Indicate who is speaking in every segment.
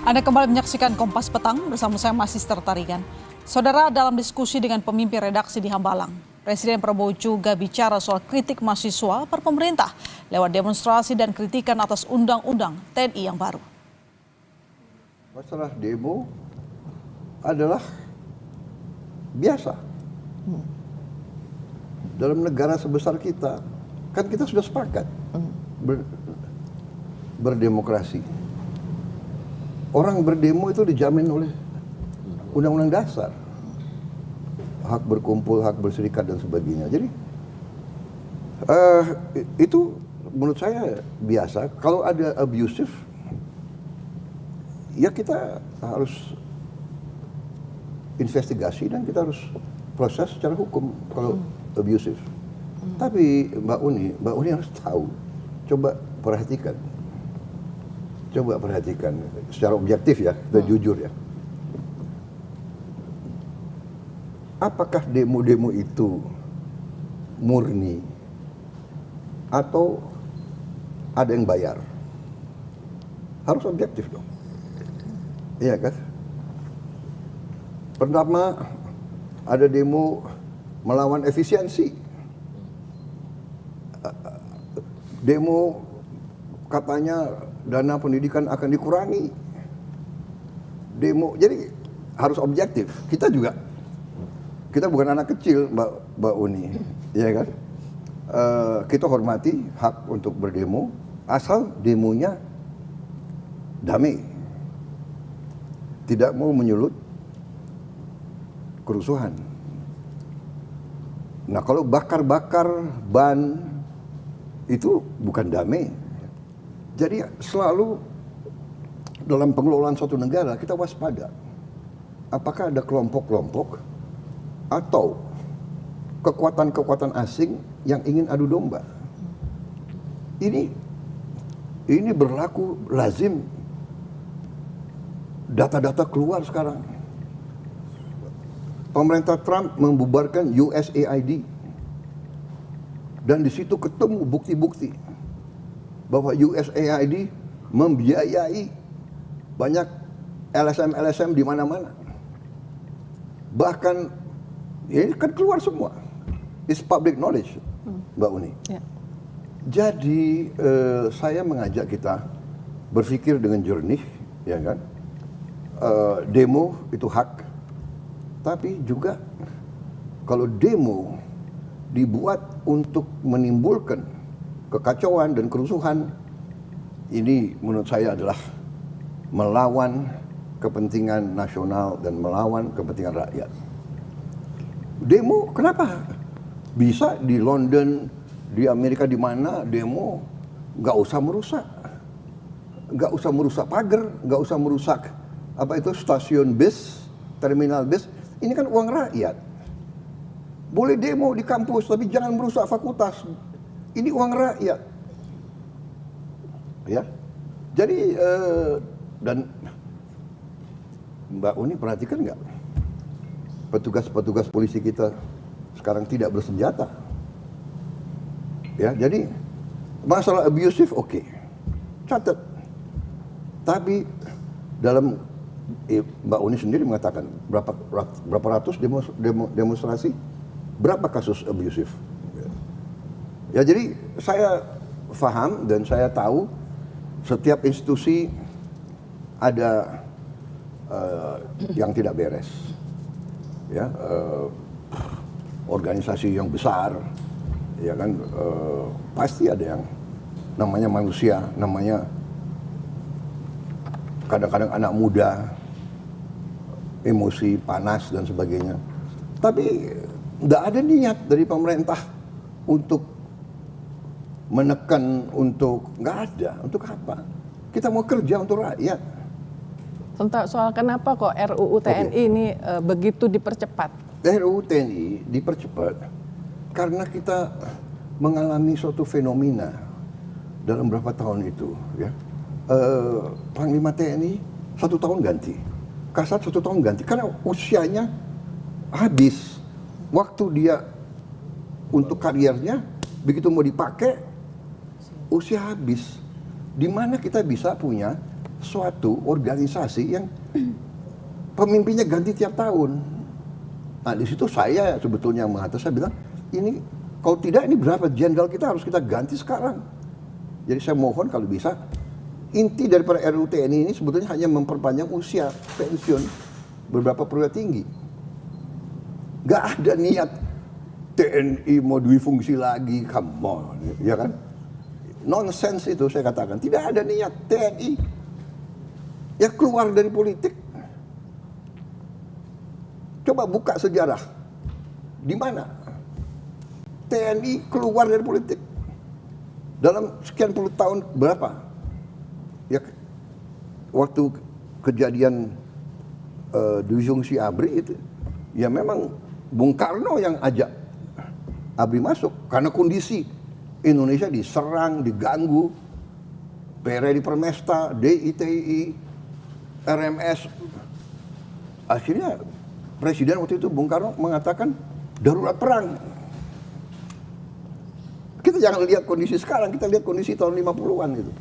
Speaker 1: Anda kembali menyaksikan Kompas Petang bersama saya Masister Tarigan. Saudara, dalam diskusi dengan pemimpin redaksi di Hambalang, Presiden Prabowo juga bicara soal kritik mahasiswa per pemerintah lewat demonstrasi dan kritikan atas undang-undang TNI yang baru.
Speaker 2: Masalah demo adalah biasa. Dalam negara sebesar kita, kan kita sudah sepakat berdemokrasi. Orang berdemo itu dijamin oleh Undang-Undang Dasar. Hak berkumpul, hak berserikat dan sebagainya. Jadi itu menurut saya biasa. Kalau ada abusive, ya kita harus investigasi dan kita harus proses secara hukum kalau abusive. Tapi Mbak Uni harus tahu. Coba perhatikan secara objektif ya, kita jujur ya. Apakah demo-demo itu murni atau ada yang bayar? Harus objektif dong. Iya kan? Pertama, ada demo melawan efisiensi. Demo katanya dana pendidikan akan dikurangi. Demo, jadi harus objektif. Kita bukan anak kecil, Mbak Uni, ya kan? Kita hormati hak untuk berdemo, asal demonya damai, tidak mau menyulut kerusuhan. Nah, kalau bakar-bakar ban itu bukan damai. Jadi selalu dalam pengelolaan suatu negara kita waspada. Apakah ada kelompok-kelompok atau kekuatan-kekuatan asing yang ingin adu domba? Ini berlaku lazim. Data-data keluar sekarang. Pemerintah Trump membubarkan USAID. Dan di situ ketemu bukti-bukti bahwa USAID membiayai banyak LSM di mana-mana. Bahkan ini kan keluar semua. It's public knowledge, Mbak Uni. Yeah. Jadi saya mengajak kita berpikir dengan jernih, ya kan? Demo itu hak, tapi juga kalau demo dibuat untuk menimbulkan kekacauan dan kerusuhan, ini menurut saya adalah melawan kepentingan nasional dan melawan kepentingan rakyat. Demo kenapa? Bisa di London, di Amerika, di mana demo nggak usah merusak pagar, nggak usah merusak stasiun bis, terminal bis. Ini kan uang rakyat. Boleh demo di kampus, tapi jangan merusak fakultas. Ini uang rakyat. Ya. Jadi dan Mbak Uni perhatikan nggak? Petugas-petugas polisi kita sekarang tidak bersenjata. Ya, jadi masalah abusive oke. Catat. Tapi dalam Mbak Uni sendiri mengatakan berapa ratus demonstrasi, berapa kasus abusive. Ya, jadi saya paham dan saya tahu setiap institusi ada yang tidak beres. Ya, organisasi yang besar, ya kan, pasti ada yang namanya manusia, namanya kadang-kadang anak muda, emosi, panas dan sebagainya. Tapi nggak ada niat dari pemerintah untuk menekan, nggak ada. Untuk apa? Kita mau kerja untuk rakyat.
Speaker 3: Tentang soal kenapa kok RUU TNI ini begitu dipercepat?
Speaker 2: RUU TNI dipercepat karena kita mengalami suatu fenomena dalam beberapa tahun itu. Ya. Panglima TNI 1 tahun ganti, Kasat 1 tahun ganti, karena usianya habis. Waktu dia untuk kariernya, begitu mau dipakai, usia habis. Di mana kita bisa punya suatu organisasi yang pemimpinnya ganti tiap tahun. Nah di situ saya sebetulnya mengatakan, saya bilang ini kalau tidak ini berapa jenderal kita harus kita ganti sekarang. Jadi saya mohon kalau bisa inti daripada RUU TNI ini sebetulnya hanya memperpanjang usia pensiun beberapa perwira tinggi. Gak ada niat TNI mau duifungsi lagi, come on, ya kan? Nonsense itu saya katakan, tidak ada niat TNI ya keluar dari politik. Coba buka sejarah, di mana TNI keluar dari politik dalam sekian puluh tahun berapa? Ya waktu kejadian duifungsi ABRI itu, ya memang Bung Karno yang ajak ABRI masuk karena kondisi Indonesia diserang, diganggu, PRI di Permesta, DITI, RMS. Akhirnya Presiden waktu itu Bung Karno mengatakan darurat perang. Kita jangan lihat kondisi sekarang, kita lihat kondisi tahun 50-an gitu.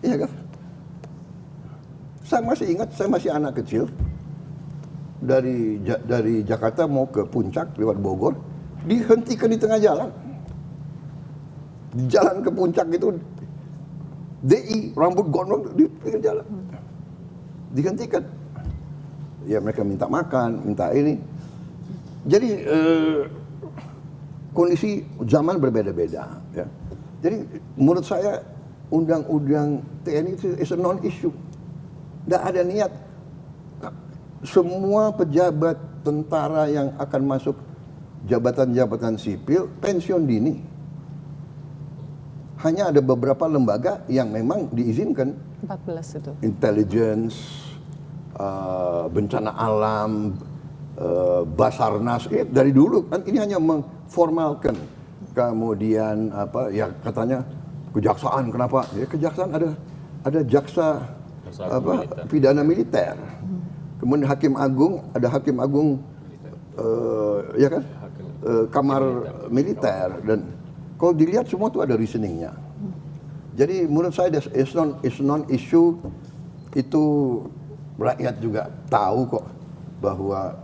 Speaker 2: Iya kan? Saya masih ingat, saya masih anak kecil. Dari Jakarta mau ke Puncak lewat Bogor, dihentikan di tengah jalan. Di jalan ke Puncak itu DI rambut gondrong di pinggir jalan. Dihentikan. Ya mereka minta makan, minta ini. Jadi kondisi zaman berbeda-beda. Ya. Jadi menurut saya undang-undang TNI itu is a non-issue. Tidak ada niat. Semua pejabat tentara yang akan masuk jabatan-jabatan sipil pensiun dini. Hanya ada beberapa lembaga yang memang diizinkan.
Speaker 3: 14 itu.
Speaker 2: Intelligence, bencana alam, Basarnas, dari dulu kan ini hanya mengformalkan. Kemudian apa ya katanya kejaksaan, kenapa? Ya kejaksaan ada jaksa apa pidana militer. Kemudian hakim agung, ada hakim agung ya kan? Kamar militer, dan kalau dilihat semua itu ada reasoningnya. Jadi menurut saya is non issue, itu rakyat juga tahu kok bahwa.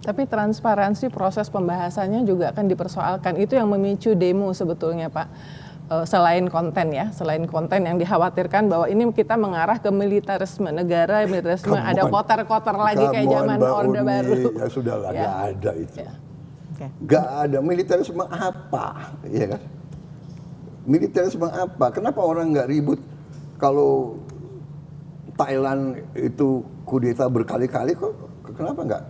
Speaker 3: Tapi transparansi proses pembahasannya juga akan dipersoalkan. Itu yang memicu demo sebetulnya Pak. Selain konten ya, selain konten yang dikhawatirkan bahwa ini kita mengarah ke militerisme negara, militerisme ada kotor-kotor lagi kayak zaman Orde Baru.
Speaker 2: Ya sudahlah,
Speaker 3: ya.
Speaker 2: Gak ada itu.
Speaker 3: Ya. Okay.
Speaker 2: Gak ada militerisme apa, ya kan? Militerisme apa? Kenapa orang nggak ribut kalau Thailand itu kudeta berkali-kali kok? Kenapa nggak?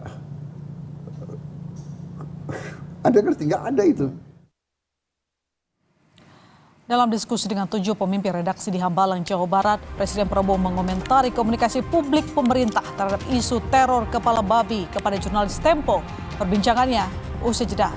Speaker 2: Anda ngerti nggak ada itu?
Speaker 1: Dalam diskusi dengan 7 pemimpin redaksi di Hambalang, Jawa Barat, Presiden Prabowo mengomentari komunikasi publik pemerintah terhadap isu teror kepala babi kepada jurnalis Tempo. Perbincangannya usai jeda.